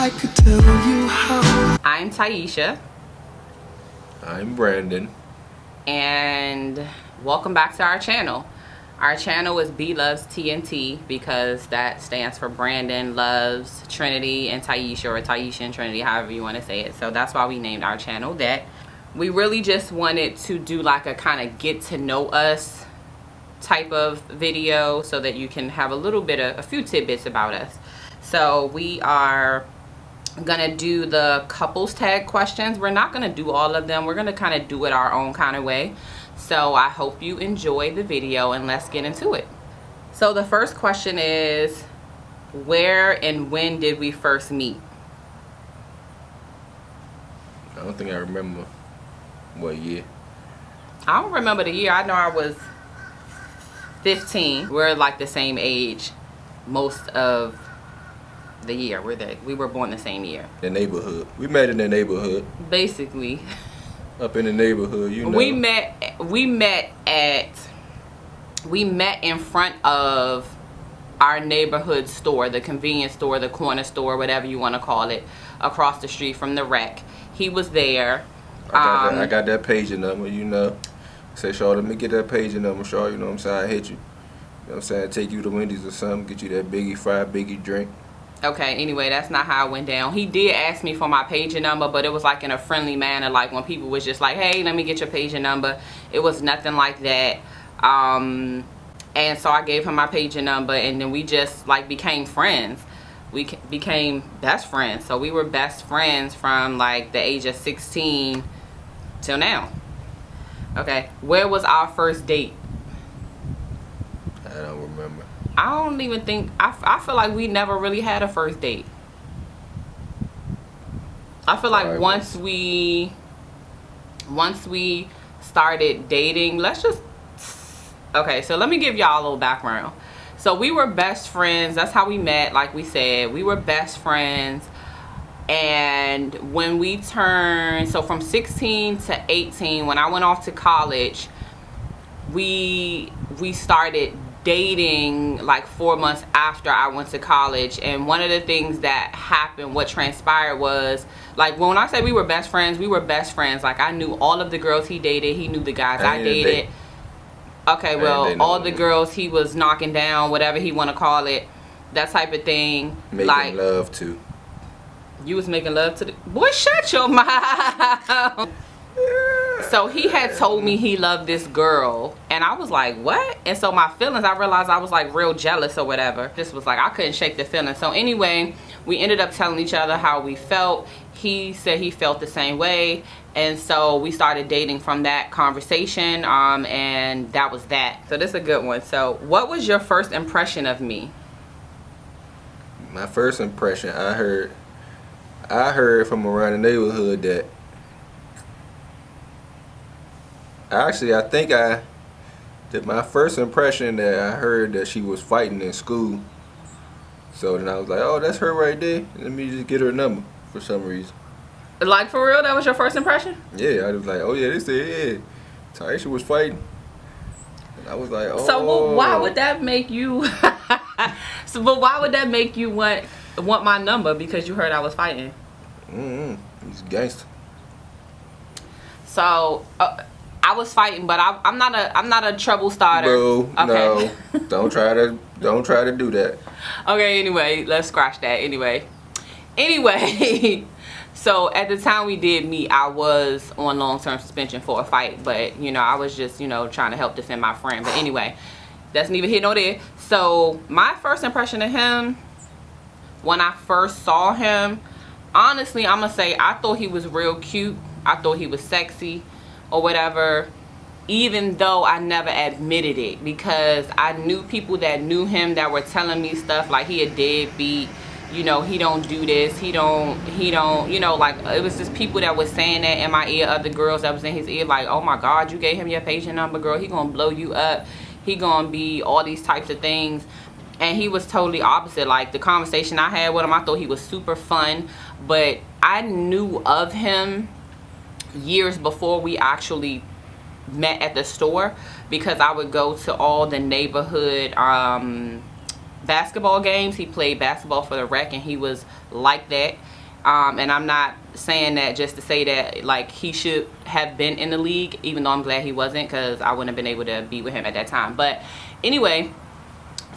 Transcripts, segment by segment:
I could tell you how. I'm Taisha. I'm Brandon. And welcome back to our channel. Our channel is B Loves TNT because that stands for Brandon Loves Trinity and Taisha, or Taisha and Trinity, however you want to say it. So that's why we named our channel that. We really just wanted to do like a kind of get to know us type of video so that you can have a few tidbits about us. So we are gonna do the couples tag questions. We're not gonna do all of them. We're gonna kind of do it our own kind of way. So I hope you enjoy the video and let's get into it. So the first question is, where and when did we first meet? I don't think I remember what year. I don't remember the year. I know I was 15. We're like the same age most of the year. We were born the same year. The neighborhood. We met in the neighborhood. Basically. Up in the neighborhood, you know. We met in front of our neighborhood store, the convenience store, the corner store, whatever you want to call it, across the street from the rec. He was there. I got that paging number, you know. Say, Shaw, let me get that paging number, Shaw, you know what I'm saying? I hit you. You know what I'm saying? Take you to Wendy's or something, get you that Biggie fried Biggie drink. Okay, anyway, that's not how it went down. He did ask me for my paging number, but it was like in a friendly manner, like when people was just like, hey, let me get your paging number. It was nothing like that. And so I gave him my paging number, and then we just like became friends. We became best friends. So we were best friends from like the age of 16 till now. Okay, where was our first date? I don't remember. I don't even think, I feel like we never really had a first date. I feel like once we started dating, okay, so let me give y'all a little background. So we were best friends. That's how we met. Like we said, we were best friends. And when we turned, so from 16 to 18, when I went off to college, we started dating like 4 months after I went to college. And one of the things that happened, what transpired was, like, when I say we were best friends, like I knew all of the girls he dated, he knew the guys I dated. Okay, well, all the girls he was knocking down, whatever he want to call it, that type of thing. Making love to. You was making love to the boy. Shut your mouth. So he had told me he loved this girl, and I was like, what? And so my feelings, I realized I was like real jealous or whatever. Just was like, I couldn't shake the feeling. So anyway, we ended up telling each other how we felt. He said he felt the same way, and so we started dating from that conversation, and that was that. So this is a good one. So what was your first impression of me? My first impression, I heard from around the neighborhood that my first impression that I heard that she was fighting in school. So then I was like, oh, that's her right there. Let me just get her number for some reason. Like, for real, that was your first impression? Yeah, I was like, oh yeah, this is, yeah. Taisha was fighting. And I was like, oh. So well, why would that make you but why would that make you want my number? Because you heard I was fighting? He's gangster. So I was fighting, but I'm not a trouble starter. Bro, okay. No, don't try to do that. Okay, anyway, let's scratch that. Anyway, so at the time we did meet, I was on long-term suspension for a fight, but you know, I was just, you know, trying to help defend my friend. But anyway, that's neither here nor there. So my first impression of him, when I first saw him, honestly, I'm gonna say I thought he was real cute. I thought he was sexy or whatever, even though I never admitted it, because I knew people that knew him that were telling me stuff like he a deadbeat, you know, he don't do this, he don't, you know, like it was just people that was saying that in my ear, other girls that was in his ear, like, oh my God, you gave him your paging number, girl, he gonna blow you up, he gonna be all these types of things. And he was totally opposite. Like the conversation I had with him, I thought he was super fun, but I knew of him years before we actually met at the store, because I would go to all the neighborhood basketball games. He played basketball for the Rec, and he was like that. And I'm not saying that just to say that like he should have been in the league, even though I'm glad he wasn't, because I wouldn't have been able to be with him at that time. But anyway,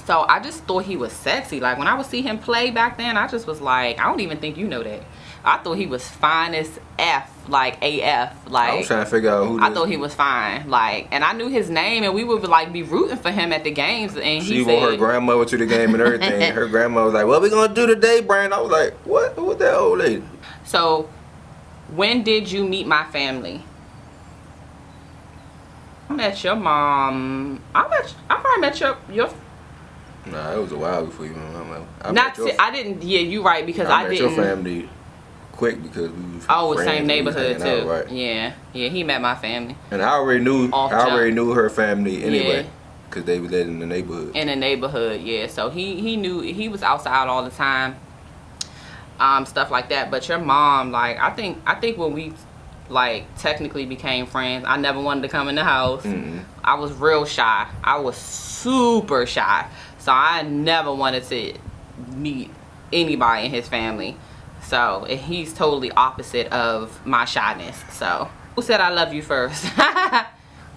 so I just thought he was sexy. Like when I would see him play back then, I just was like, I don't even think you know that. I thought he was fine as F, like AF. Like I was trying to figure out who. I thought he was fine. Like, and I knew his name, and we would like be rooting for him at the games. And she brought her grandmother to the game and everything. Her grandma was like, "What we gonna do today, Brian?" I was like, "What? Who was that old lady?" So, when did you meet my family? I met your mom. I probably met your. Nah, it was a while before you. I didn't. Yeah, you right, because I didn't. Your family quick because we was. Oh, same neighborhood too. Out, right? Yeah, he met my family. And I already knew her family anyway, because they were in the neighborhood. In the neighborhood, yeah. So he knew, he was outside all the time. Stuff like that. But your mom, like, I think when we like technically became friends, I never wanted to come in the house. Mm-hmm. I was real shy. I was super shy. So I never wanted to meet anybody in his family. So he's totally opposite of my shyness. So who said I love you first?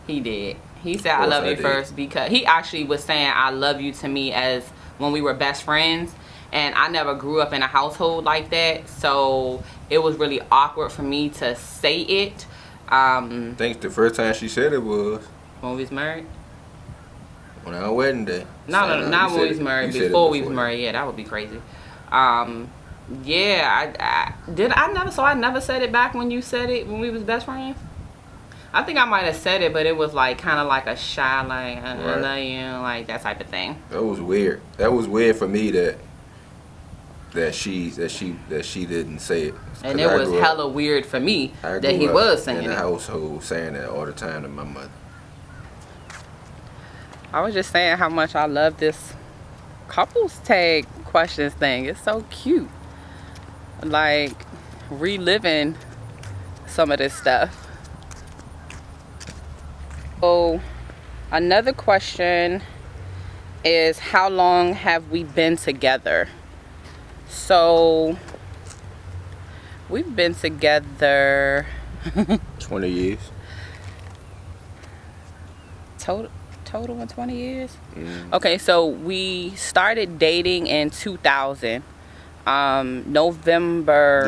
He did. He said I love you first, because he actually was saying I love you to me as when we were best friends. And I never grew up in a household like that, so it was really awkward for me to say it. I think the first time she said it was when we was married. On our wedding day. No, not when we was married. Before we was married, yeah, that would be crazy. Yeah, I never said it back when you said it when we was best friends. I think I might have said it, but it was like kind of like a shy, like I love you, like that type of thing. That was weird. That was weird for me that she didn't say it. And it was hella weird for me that he was saying it. In the household saying that all the time to my mother. I was just saying how much I love this couples tag questions thing. It's so cute. Like reliving some of this stuff. So another question is, how long have we been together? So we've been together 20 years. Total in 20 years? Okay, so we started dating in 2000. December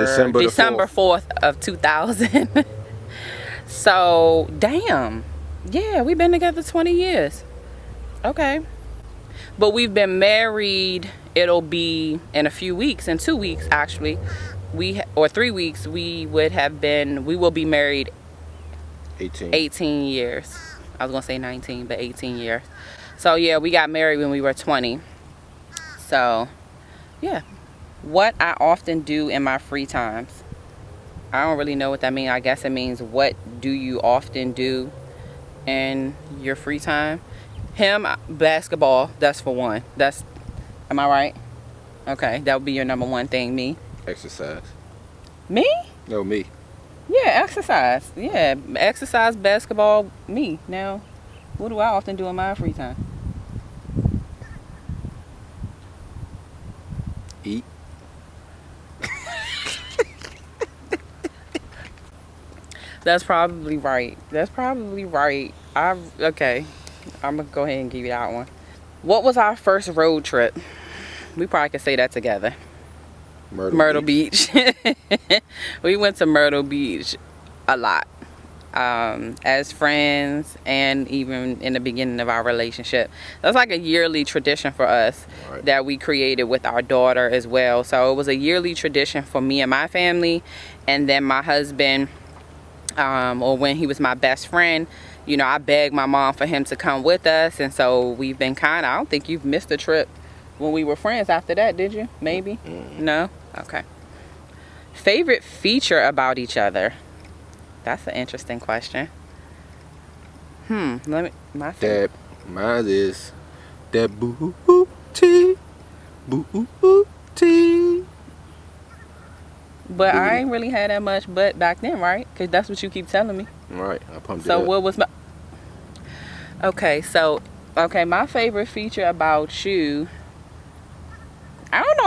4th of 2000. So, damn. Yeah, we've been together 20 years. Okay. But we've been married, it'll be in a few weeks, in 2 weeks actually. 3 weeks, we will be married 18 years. I was gonna say 19, but 18 years. So yeah, we got married when we were 20. So yeah. What I often do in my free times. I don't really know what that means. I guess it means, what do you often do in your free time? Him, basketball, that's for one. Am I right? Okay, that would be your number one thing. Me? Exercise. Me? No, me. Yeah, exercise. Yeah, exercise, basketball, me. Now, what do I often do in my free time? Eat. That's probably right. Okay. I'm going to go ahead and give you that one. What was our first road trip? We probably could say that together. Myrtle Beach. We went to Myrtle Beach a lot. As friends, and even in the beginning of our relationship. That's like a yearly tradition for us, right, that we created with our daughter as well. So it was a yearly tradition for me and my family, and then my husband, or when he was my best friend, you know, I begged my mom for him to come with us. And so we've been I don't think you've missed a trip when we were friends after that, did you? Maybe? No? Okay. Favorite feature about each other? That's an interesting question. Mine is that booty. But I ain't really had that much butt back then, right? Because that's what you keep telling me. Right, I pumped it up. So what was my... Okay, my favorite feature about you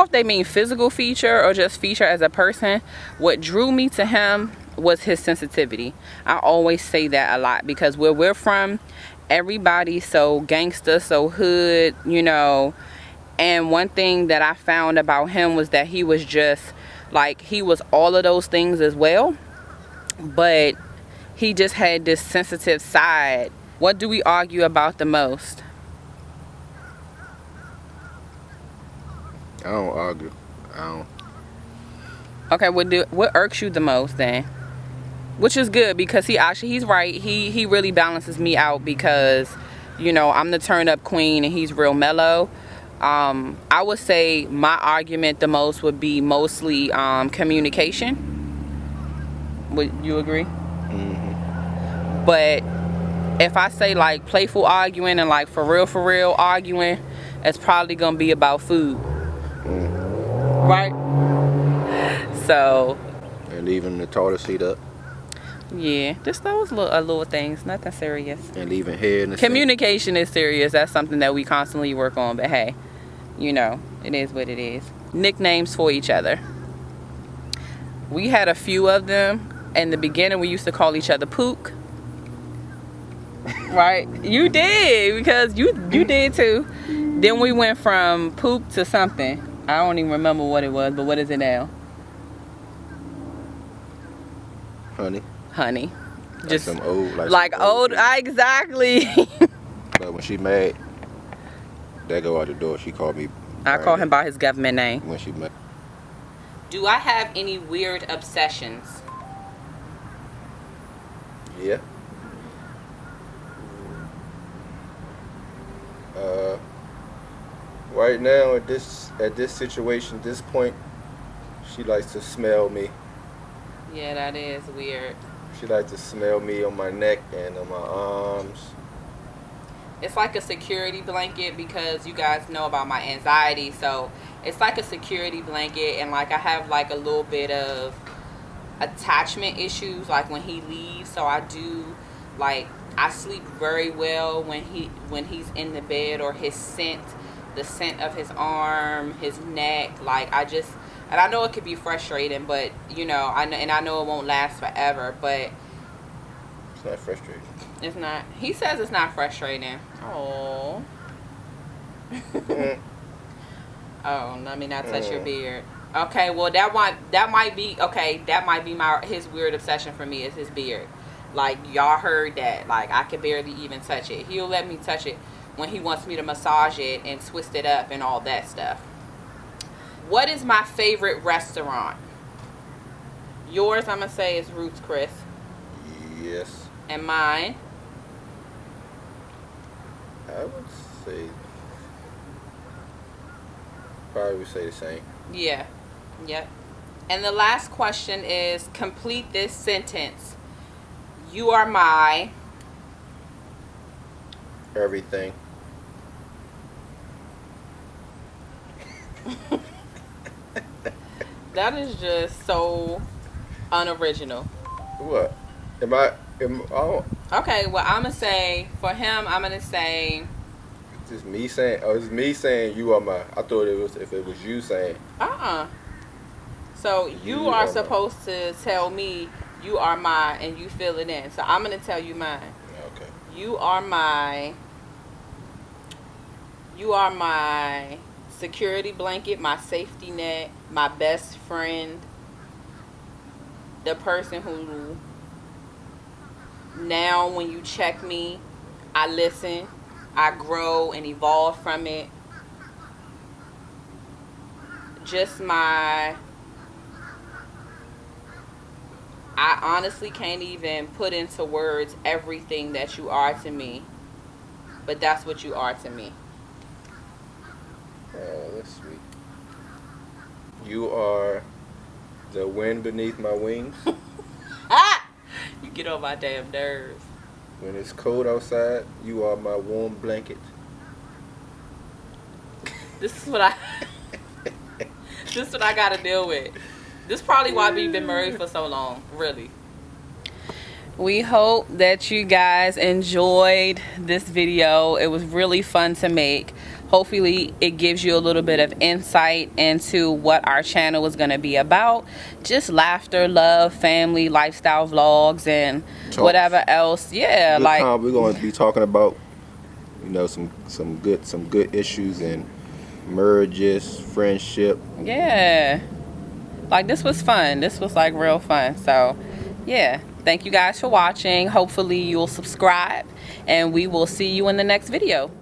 if they mean physical feature or just feature as a person, what drew me to him was his sensitivity. I always say that a lot because where we're from, everybody's so gangster, so hood, you know. And one thing that I found about him was that he was just like, he was all of those things as well, but he just had this sensitive side. What do we argue about the most? I don't argue. I don't. Okay, what irks you the most then? Which is good because he's right. He really balances me out because, you know, I'm the turn up queen and he's real mellow. I would say my argument the most would be mostly communication. Would you agree? Mm-hmm. But if I say like playful arguing and like for real arguing, it's probably gonna be about food. Right? So. And leaving the toilet seat up. Yeah, just those little things, nothing serious. And leaving hair in the communication is serious. That's something that we constantly work on. But hey, you know, it is what it is. Nicknames for each other. We had a few of them. In the beginning, we used to call each other Pook. Right? You did, because you did too. Then we went from Poop to something. I don't even remember what it was, but what is it now? Honey. Just some old, like old. Exactly. But when she mad, that go out the door. She called me. I call him by his government name. When she mad. Do I have any weird obsessions? Yeah. Right now at this situation, this point, she likes to smell me. Yeah, that is weird. She likes to smell me on my neck and on my arms. It's like a security blanket because you guys know about my anxiety, so it's like a security blanket, and like I have like a little bit of attachment issues like when he leaves, so I do like I sleep very well when he's in the bed, or his scent, the scent of his arm, his neck, like and I know it could be frustrating, but you know, I know it won't last forever, but it's not frustrating. It's not. He says it's not frustrating. Oh. Oh, let me not touch your beard. Okay, well that might be his weird obsession for me, is his beard. Like, y'all heard that. Like, I could barely even touch it. He'll let me touch it when he wants me to massage it and twist it up and all that stuff. What is my favorite restaurant? Yours, I'm gonna say, is Ruth's Chris. Yes. And mine? I would say, probably would say the same. Yeah. Yep. And the last question is, complete this sentence. You are my... everything. That is just so unoriginal. What? Okay, well, I'm going to say, for him, I'm going to say... It's me saying, it's me saying you are my... I thought it was, if it was you saying... So you are supposed to tell me you are my, and you fill it in. So I'm going to tell you mine. Okay. You are my security blanket, my safety net, my best friend, the person who now when you check me, I listen, I grow and evolve from it. Just I honestly can't even put into words everything that you are to me, but that's what you are to me. Oh, that's sweet. You are the wind beneath my wings. You get on my damn nerves. When it's cold outside, you are my warm blanket. This is what I gotta deal with. This is probably why we've been married for so long, really. We hope that you guys enjoyed this video. It was really fun to make. Hopefully it gives you a little bit of insight into what our channel is going to be about. Just laughter, love, family, lifestyle vlogs, and whatever else. Yeah, Good like time. We're going to be talking about, you know, some good issues and marriages, friendship. yeah, like this was fun. This was like real fun. So yeah, thank you guys for watching. Hopefully you'll subscribe, and we will see you in the next video.